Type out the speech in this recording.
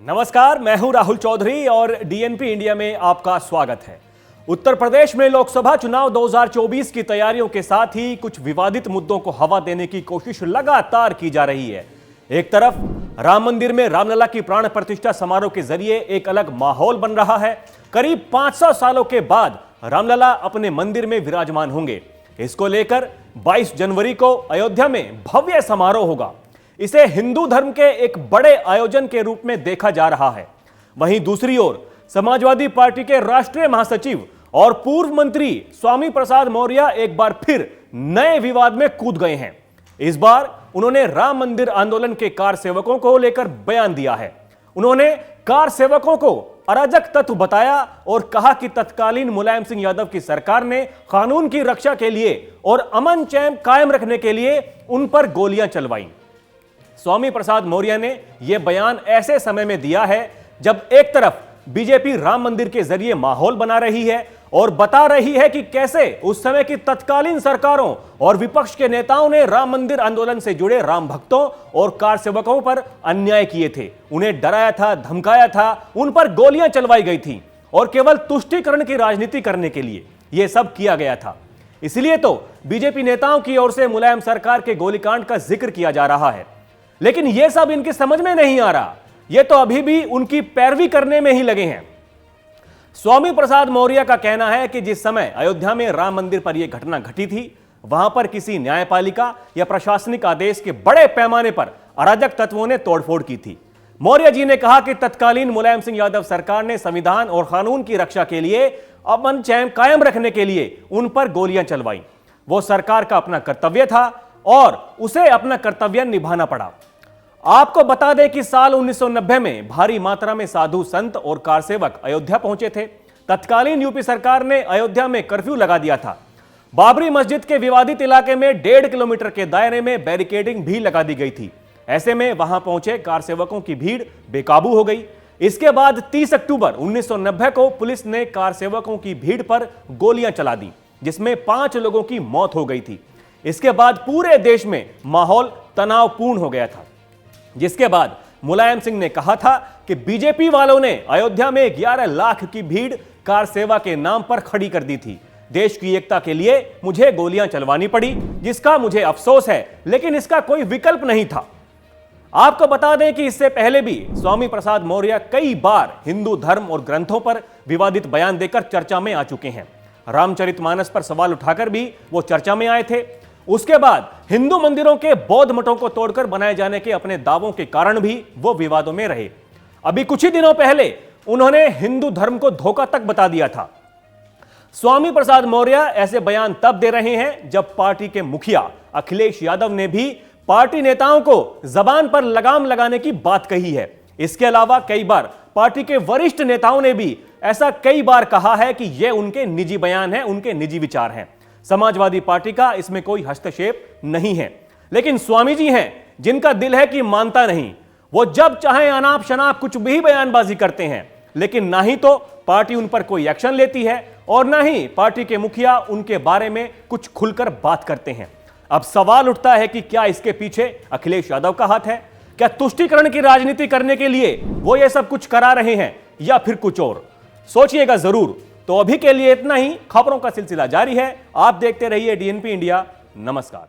नमस्कार, मैं हूं राहुल चौधरी और डीएनपी इंडिया में आपका स्वागत है। उत्तर प्रदेश में लोकसभा चुनाव 2024 की तैयारियों के साथ ही कुछ विवादित मुद्दों को हवा देने की कोशिश लगातार की जा रही है। एक तरफ राम मंदिर में रामलला की प्राण प्रतिष्ठा समारोह के जरिए एक अलग माहौल बन रहा है। करीब 500 सालों के बाद रामलला अपने मंदिर में विराजमान होंगे। इसको लेकर 22 जनवरी को अयोध्या में भव्य समारोह होगा। इसे हिंदू धर्म के एक बड़े आयोजन के रूप में देखा जा रहा है। वहीं दूसरी ओर समाजवादी पार्टी के राष्ट्रीय महासचिव और पूर्व मंत्री स्वामी प्रसाद मौर्य एक बार फिर नए विवाद में कूद गए हैं। इस बार उन्होंने राम मंदिर आंदोलन के कार सेवकों को लेकर बयान दिया है। उन्होंने कार सेवकों को अराजक तत्व बताया और कहा कि तत्कालीन मुलायम सिंह यादव की सरकार ने कानून की रक्षा के लिए और अमन चैन कायम रखने के लिए उन पर गोलियां चलवाई। स्वामी प्रसाद मौर्य ने यह बयान ऐसे समय में दिया है जब एक तरफ बीजेपी राम मंदिर के जरिए माहौल बना रही है और बता रही है कि कैसे उस समय की तत्कालीन सरकारों और विपक्ष के नेताओं ने राम मंदिर आंदोलन से जुड़े राम भक्तों और कार सेवकों पर अन्याय किए थे, उन्हें डराया था, धमकाया था, उन पर गोलियां चलवाई गई थी और केवल तुष्टीकरण की राजनीति करने के लिए यह सब किया गया था। इसलिए तो बीजेपी नेताओं की ओर से मुलायम सरकार के गोलीकांड का जिक्र किया जा रहा है। लेकिन यह सब इनकी समझ में नहीं आ रहा, यह तो अभी भी उनकी पैरवी करने में ही लगे हैं। स्वामी प्रसाद मौर्य का कहना है कि जिस समय अयोध्या में राम मंदिर पर यह घटना घटी थी, वहां पर किसी न्यायपालिका या प्रशासनिक आदेश के बड़े पैमाने पर अराजक तत्वों ने तोड़फोड़ की थी। मौर्य जी ने कहा कि तत्कालीन मुलायम सिंह यादव सरकार ने संविधान और कानून की रक्षा के लिए, अमन चैन कायम रखने के लिए उन पर गोलियां चलवाई। वो सरकार का अपना कर्तव्य था और उसे अपना कर्तव्य निभाना पड़ा। आपको बता दें कि साल 1990 में भारी मात्रा में साधु संत और कार सेवक अयोध्या पहुंचे थे। तत्कालीन यूपी सरकार ने अयोध्या में कर्फ्यू लगा दिया था। बाबरी मस्जिद के विवादित इलाके में 1.5 किलोमीटर के दायरे में बैरिकेडिंग भी लगा दी गई थी। ऐसे में वहां पहुंचे कार सेवकों की भीड़ बेकाबू हो गई। इसके बाद 30 अक्टूबर 1990 को पुलिस ने कार सेवकों की भीड़ पर गोलियां चला दी, जिसमें 5 लोगों की मौत हो गई थी। इसके बाद पूरे देश में माहौल तनावपूर्ण हो गया था, जिसके बाद मुलायम सिंह ने कहा था कि बीजेपी वालों ने अयोध्या में 11 लाख की भीड़ कार सेवा के नाम पर खड़ी कर दी थी। देश की एकता के लिए मुझे गोलियां चलवानी पड़ी, जिसका मुझे अफसोस है, लेकिन इसका कोई विकल्प नहीं था। आपको बता दें कि इससे पहले भी स्वामी प्रसाद मौर्य कई बार हिंदू धर्म और ग्रंथों पर विवादित बयान देकर चर्चा में आ चुके हैं। रामचरितमानस पर सवाल उठाकर भी वो चर्चा में आए थे। उसके बाद हिंदू मंदिरों के बौद्ध मठों को तोड़कर बनाए जाने के अपने दावों के कारण भी वो विवादों में रहे। अभी कुछ ही दिनों पहले उन्होंने हिंदू धर्म को धोखा तक बता दिया था। स्वामी प्रसाद मौर्य ऐसे बयान तब दे रहे हैं जब पार्टी के मुखिया अखिलेश यादव ने भी पार्टी नेताओं को जबान पर लगाम लगाने की बात कही है। इसके अलावा कई बार पार्टी के वरिष्ठ नेताओं ने भी ऐसा कई बार कहा है कि यह उनके निजी बयान है, उनके निजी विचार हैं। समाजवादी पार्टी का इसमें कोई हस्तक्षेप नहीं है, लेकिन स्वामी जी हैं जिनका दिल है कि मानता नहीं। वो जब चाहे अनाप शनाप कुछ भी बयानबाजी करते हैं, लेकिन ना ही तो पार्टी उन पर कोई एक्शन लेती है और ना ही पार्टी के मुखिया उनके बारे में कुछ खुलकर बात करते हैं। अब सवाल उठता है कि क्या इसके पीछे अखिलेश यादव का हाथ है? क्या तुष्टीकरण की राजनीति करने के लिए वो ये सब कुछ करा रहे हैं या फिर कुछ और? सोचिएगा जरूर। तो अभी के लिए इतना ही। खबरों का सिलसिला जारी है। आप देखते रहिए डीएनपी इंडिया। नमस्कार।